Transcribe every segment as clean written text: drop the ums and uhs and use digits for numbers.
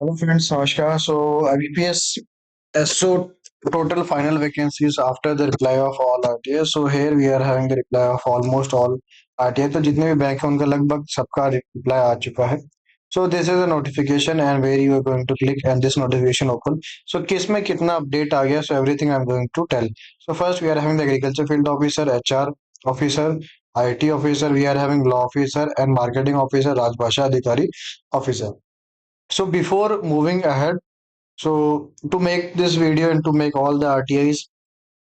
Hello friends, Namaskar. So IBPS SO total final vacancies after the reply of all RTA. So here we are having the reply of almost all RTA. तो जितने भी bank हैं उनका लगभग सबका reply आ चुका है. So this is a notification and where you are going to click and this notification open. So किस में कितना update आ गया? So everything I'm going to tell. So first we are having the agriculture field officer, HR officer, IT officer. We are having law officer and marketing officer, Rajbhasha Adhikari officer. So before moving ahead, so to make this video and to make all the RTIs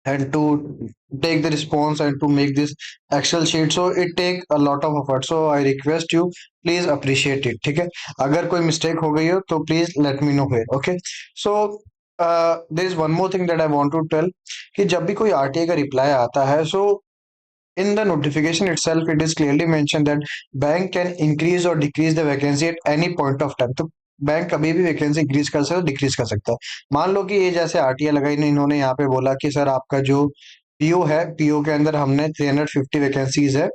and to take the response and to make this Excel sheet, so it take a lot of effort. So I request you please appreciate it. ठीक है, अगर कोई mistake हो गई हो तो please let me know here. Okay, so there is one more thing that I want to tell कि जब भी कोई RTI का reply आता है, so in the notification itself it is clearly mentioned that bank can increase or decrease the vacancy at any point of time. तो bank कभी भी वैकेंसी इंक्रीज कर सकता है, डिक्रीज कर सकता है. मान लो कि ये जैसे आरटीआई लगाई ने, इन्होंने यहाँ पे बोला कि सर आपका जो पीओ है, पीओ के अंदर हमने 350 वैकेंसीज है,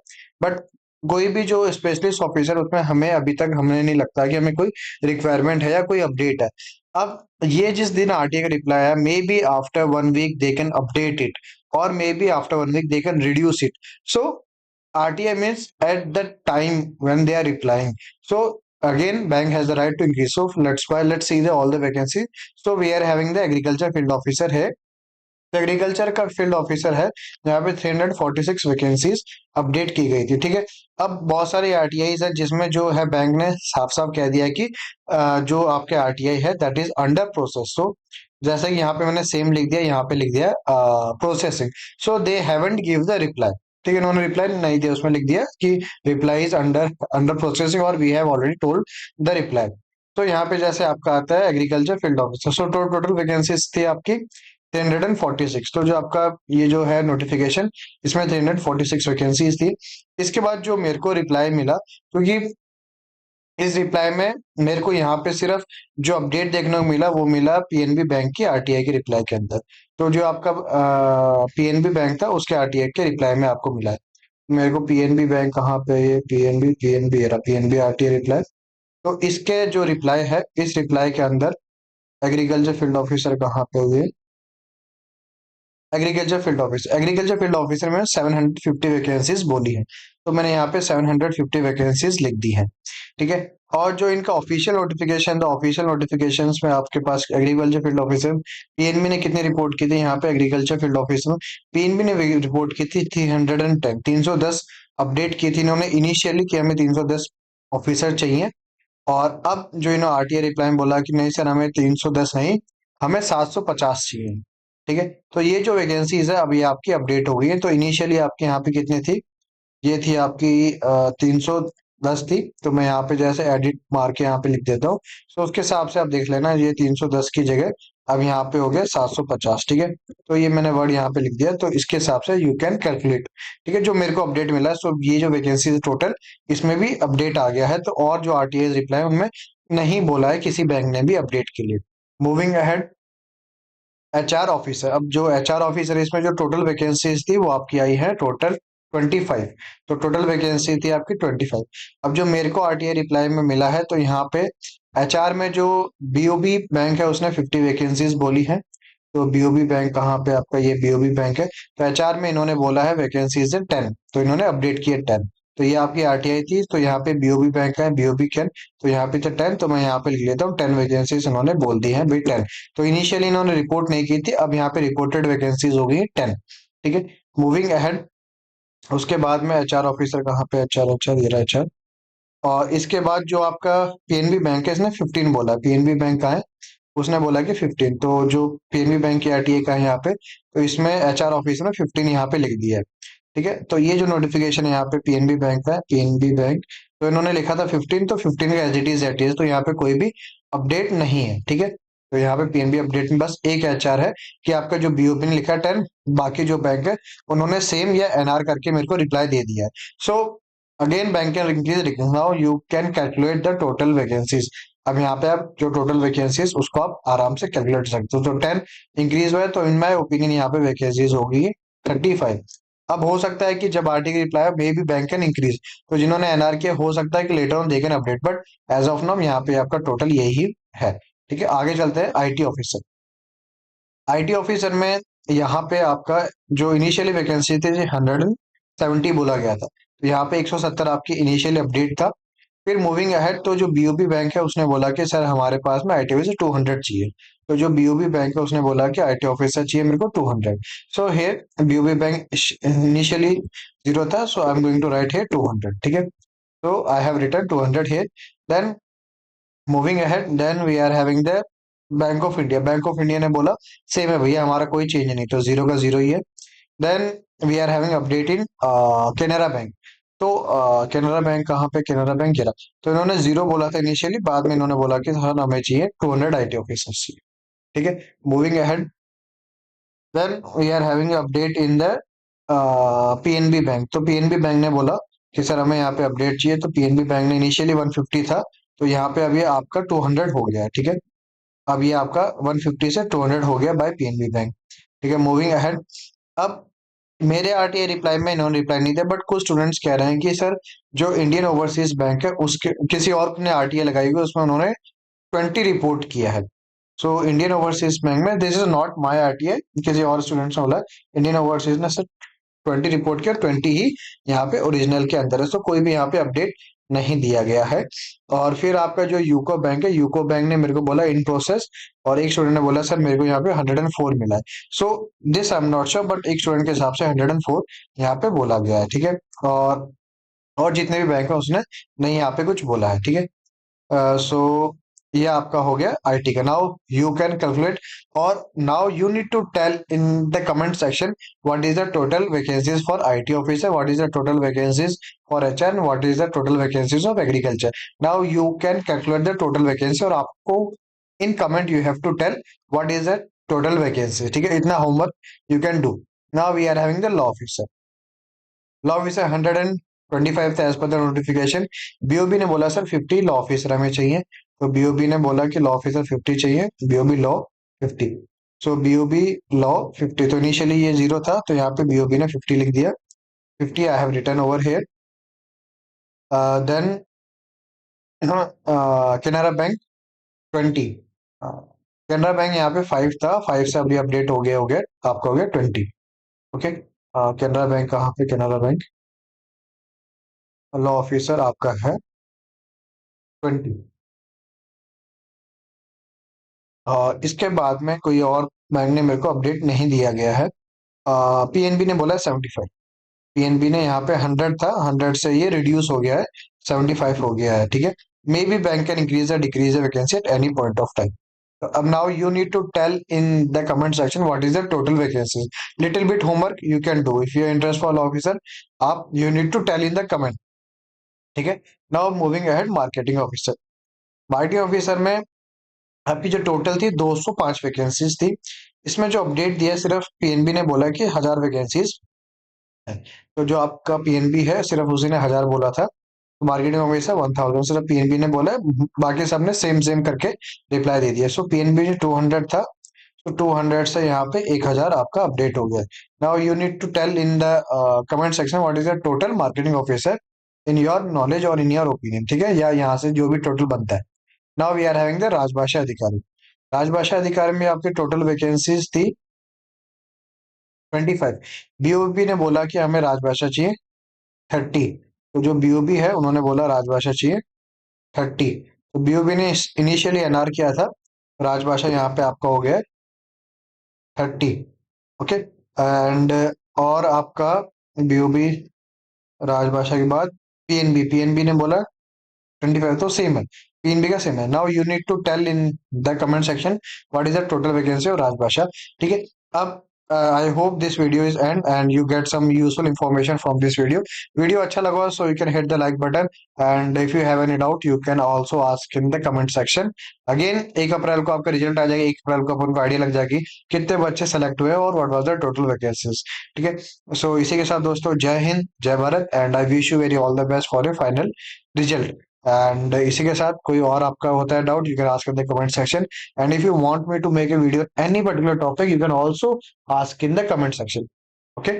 बट कोई भी जो स्पेशलिस्ट ऑफिसर उसमें हमें अभी तक हमें नहीं लगता कि हमें कोई रिक्वायरमेंट है या कोई अपडेट है. अब ये जिस दिन आरटीआई का रिप्लाई है, maybe after 1 week they can update it or maybe after 1 week they can reduce it. So RTI means at the time when they are replying. So again bank has the right to increase. So let's see the all the vacancies. So we are having the agriculture field officer है. तो agriculture का field officer है जहाँ पे 346 vacancies update की गई थी. ठीक है, अब बहुत सारे आरटीआई है जिसमें जो है बैंक ने साफ साफ कह दिया है कि जो आपके आरटीआई है दैट इज अंडर प्रोसेस. तो जैसा कि यहाँ पे मैंने सेम लिख दिया, यहाँ पे लिख दिया processing. So they haven't give the reply. ठीक है, उन्होंने रिप्लाई नहीं दिया, उसमें लिख दिया कि reply is under under processing और we have already told the reply. तो यहाँ पे जैसे आपका आता है agriculture field officer. So total vacancies थी आपकी 346. तो जो आपका ये जो है नोटिफिकेशन, इसमें 346 वैकेंसीज थी. इसके बाद जो मेरे को रिप्लाई मिला, क्योंकि इस रिप्लाई में मेरे को यहाँ पे सिर्फ जो अपडेट देखने को मिला वो मिला पीएनबी बैंक की आरटीआई के रिप्लाई के अंदर. तो जो आपका पीएनबी बैंक था उसके आरटीआई के रिप्लाई में आपको मिला है. मेरे को पीएनबी बैंक कहाँ पे, ये PNB PNB PNB RTI reply. तो इसके जो रिप्लाई है, इस रिप्लाई के अंदर एग्रीकल्चर फील्ड ऑफिसर कहाँ पे हुए, एग्रीकल्चर फील्ड ऑफिसर में 750 वैकेंसीज बोली है. तो मैंने यहाँ पे 750 वैकेंसीज लिख दी है. ठीक है, और जो इनका ऑफिशियल नोटिफिकेशन था, ऑफिशियल नोटिफिकेशन में आपके पास एग्रीकल्चर फील्ड ऑफिसर पीएनबी ने कितनी रिपोर्ट की थी, यहाँ पे एग्रीकल्चर फील्ड ऑफिसर पीएनबी ने रिपोर्ट की थी 310, 310 अपडेट की थी इन्होंने इनिशियली कि हमें 310 ऑफिसर चाहिए. और अब जो इन्होंने आरटीआई रिप्लाई में बोला कि नहीं सर हमें 310 नहीं, हमें 750 चाहिए. ठीक है, तो ये जो वैकेंसीज है अभी आपकी अपडेट हो गई है. तो इनिशियली आपके यहाँ पे कितनी थी, ये थी आपकी 310 थी. तो मैं यहाँ पे जैसे एडिट मार के यहाँ पे लिख देता हूँ. तो उसके हिसाब से आप देख लेना, ये 310 की जगह अब यहाँ पे हो गया 750. ठीक है, तो ये मैंने वर्ड यहाँ पे लिख दिया, तो इसके हिसाब से यू कैन कैलकुलेट. ठीक है, जो मेरे को अपडेट मिला है, सो ये जो वैकेंसी टोटल इसमें भी अपडेट आ गया है. तो और जो आरटीआई रिप्लाई उनमें नहीं बोला है किसी बैंक ने भी अपडेट के लिए. Moving ahead, HR officer. अब जो एचआर ऑफिसर है इसमें जो टोटल वैकेंसीज थी वो आपकी आई है टोटल 25. तो टोटल वैकेंसी थी आपकी 25. अब जो मेरे को आरटीआई रिप्लाई में मिला है, तो यहाँ पे एचआर में जो बीओबी बैंक है उसने 50 वैकेंसीज बोली है. तो बीओबी बैंक कहाँ पे आपका, ये बीओबी बैंक है. तो एचआर में इन्होंने बोला है वैकेंसीज है 10, तो इन्होंने अपडेट किया 10. तो ये आपकी आरटीआई थी, तो यहाँ पे बीओबी बैंक है, बीओबी कैन, तो यहाँ पे तो 10, तो मैं यहाँ पे लिख लेता हूँ 10 वैकेंसीज इन्होंने बोल दी है भाई 10. तो इनिशियली इन्होंने रिपोर्ट नहीं की थी, अब यहाँ पे रिपोर्टेड वैकेंसीज हो गई है 10. ठीक है, मूविंग अहेड. उसके बाद में एचआर ऑफिसर कहाँ पे, एचआर एचआर ये रहा एचआर. और इसके बाद जो आपका पीएनबी बैंक है इसने 15 बोला. पीएनबी बैंक का है, उसने बोला कि 15. तो जो पीएनबी बैंक की आरटीआई का है यहाँ पे, तो इसमें एचआर ऑफिसर ने 15 यहाँ पे लिख दिया है. ठीक है, तो ये जो नोटिफिकेशन है यहाँ पे पीएनबी बैंक का है, पीएनबी बैंक, तो इन्होंने लिखा था 15, तो 15 का एज इट इज, तो यहाँ पे कोई भी अपडेट नहीं है. ठीक है, तो यहाँ पे पीएनबी अपडेट में बस एक एचआर है कि आपका जो बीओपी ने लिखा 10, बाकी जो बैंक है उन्होंने सेम या एनआर करके मेरे को रिप्लाई दे दिया है. So again bank can increase, now you can calculate the total vacancies. अब यहाँ पे आप जो टोटल वैकेंसीज उसको आप आराम से कैलकुलेट कर सकते हो. तो 10 इंक्रीज हुआ है, तो इन माई ओपिनियन यहाँ पे वैकेंसीज होगी 35. अब हो सकता है कि जब आरटी की reply maybe bank can increase, तो जिन्होंने एनआर किया हो सकता है कि later on they can update, but as of now यहाँ पे आपका टोटल यही है। ठीक है, आगे चलते हैं आईटी ऑफिसर। आईटी ऑफिसर में यहाँ पे आपका जो इनिशियली वैकेंसी थी जी 170 बोला गया था, तो यहाँ पे 170 आपकी इनिशियली अपडेट था। फिर मूविंग अहेड तो जो बीओबी बैंक है उसने बोला कि सर हमारे पास में आईटी ऑफिसर 200 चाहिए। तो जो बीओबी बैंक है उसने बोला कि आईटी ऑफिसर चाहिए मेरे को 200। So here BOB bank initially zero था, so I am going to write here 200। ठीक है, so I have written 200 here. Then moving ahead, then we are having the bank of India. Bank of India ने बोला same है भैया, हमारा कोई change नहीं, तो जीरो का जीरो ही है। Then we are having update in Canara bank. तो केनरा बैंक कहाँ पे, केनरा बैंक गिरा, तो इन्होंने जीरो बोला था इनिशियली, बाद में इन्होंने बोला कि सर हमें चाहिए 200 आईटी ऑफिसर्स चाहिए। ठीक है, moving ahead, then we are having update in the PNB bank. तो पीएनबी बैंक ने बोला कि सर हमें यहाँ पे अपडेट चाहिए, तो पीएनबी बैंक ने इनिशियली 150 था, तो यहाँ पे अभी आपका 200 हो गया है। ठीक है, अब ये आपका 150 से 200 हो गया बाय पीएनबी बैंक। ठीक है, मूविंग अहेड। अब मेरे आरटीआई रिप्लाई में इन्होंने रिप्लाई नहीं दिया, बट कुछ स्टूडेंट्स कह रहे हैं कि सर जो इंडियन ओवरसीज बैंक है उसके किसी और ने आरटीआई लगाई हुई है, उसमें उन्होंने 20 रिपोर्ट किया है। सो इंडियन ओवरसीज बैंक में this is not my RTI, किसी और स्टूडेंट्स ने बोला इंडियन ओवरसीज ने सर 20 रिपोर्ट किया, 20 ही यहाँ पे ओरिजिनल के अंदर है, तो कोई भी यहाँ पे अपडेट नहीं दिया गया है। और फिर आपका जो यूको बैंक है, यूको बैंक ने मेरे को बोला इन प्रोसेस, और एक स्टूडेंट ने बोला सर मेरे को यहाँ पे 104 मिला है। So this I am not sure, but एक स्टूडेंट के हिसाब से 104 यहाँ पे बोला गया है। ठीक है, और जितने भी बैंक है उसने नहीं यहाँ पे कुछ बोला है। ठीक है, सो ये आपका हो गया आईटी का। नाउ यू कैन कैलकुलेट, और now you need to tell in the comment section what is the total vacancies for IT officer, what is the total vacancies for HR, what is the total vacancies of agriculture. Now you can calculate the total vacancy, और आपको in comment you have to tell what is the total vacancy. ठीक है, इतना homework you can do. Now we are having the law officer. Law officer 125 था as per the notification. BOB ने बोला sir 50 law officer हमें चाहिए, तो BOB ने बोला कि लॉ ऑफिसर 50 चाहिए, बीओबी लॉ 50। सो बीओबी लॉ 50, तो इनिशियली ये जीरो था, तो यहाँ पे बीओबी ने 50 लिख दिया। 50 I have written over here. Then Canara bank 20। Canara bank यहाँ पे 5 था, 5 से अभी अपडेट हो गया आपका हो गया 20। ओके, केनरा बैंक कहाँ पे, केनरा बैंक लॉ ऑफिसर आपका है 20। इसके बाद में कोई और बैंक ने मेरे को अपडेट नहीं दिया गया है। पीएनबी ने बोला 75। पीएनबी ने यहाँ पे 100 था, 100 से ये रिड्यूस हो गया है, 75 हो गया है। ठीक है, maybe bank can increase decrease the vacancy at any point of time. अब now you need to tell in the comment section what is the total vacancy. Little bit homework you can do if you interest for officer, आप you need to tell in the comment. ठीक है, now moving ahead marketing officer. Marketing officer में आपकी जो total थी 205 vacancies थी। इसमें जो अपडेट दिया है, सिर्फ पीएनबी ने बोला कि 1000 वैकेंसीज है। तो जो आपका पीएनबी है सिर्फ उसी ने 1000 बोला था, तो मार्केटिंग ऑफिसर 1000 सिर्फ पीएनबी ने बोला है, बाकी सबने सेम सेम करके रिप्लाई दे दिया। सो पीएनबी जो 200 था, तो 200 से यहाँ पे 1000 आपका अपडेट हो गया। Now you need to tell in the comment section what is the total marketing officer in your knowledge और इन योर ओपिनियन। ठीक है, या यहाँ से जो भी टोटल बनता है। Now we are having the Rajbhasha adhikari. राजभाषा अधिकारी में आपकी टोटल वैकेंसीज थी 25। बीओबी ने बोला कि हमें राजभाषा चाहिए 30, तो जो बीओबी है उन्होंने बोला राजभाषा चाहिए 30। तो बीओबी ने इनिशियली एनआर किया था, राजभाषा यहाँ पे आपका हो गया 30। ओके, एंड और आपका बीओबी राजभाषा के बाद पीएनबी, पीएनबी ने बोला 25, तो सेम है, पीएनबी का सेम है। Now you need to tell in the comment section what is the total vacancy of Rajbhasha. ठीक है, अब I hope this video is end and you get some useful information from this video. Video अच्छा लगा so you can hit the like button, and if you have any doubt you can also ask in the comment section. Again 1 अप्रैल को आपका result आ जाएगा, 1 अप्रैल को अपन को idea लग जाएगी कितने बच्चे सेलेक्ट हुए और what was the total vacancies. ठीक है, सो इसी के साथ दोस्तों जय हिंद जय Bharat, and I wish you very all the best for your final result. And इसी के साथ कोई और आपका होता है doubt, you can ask in the comment section, and if you want me to make a video any particular topic you can also ask in the comment section. Okay.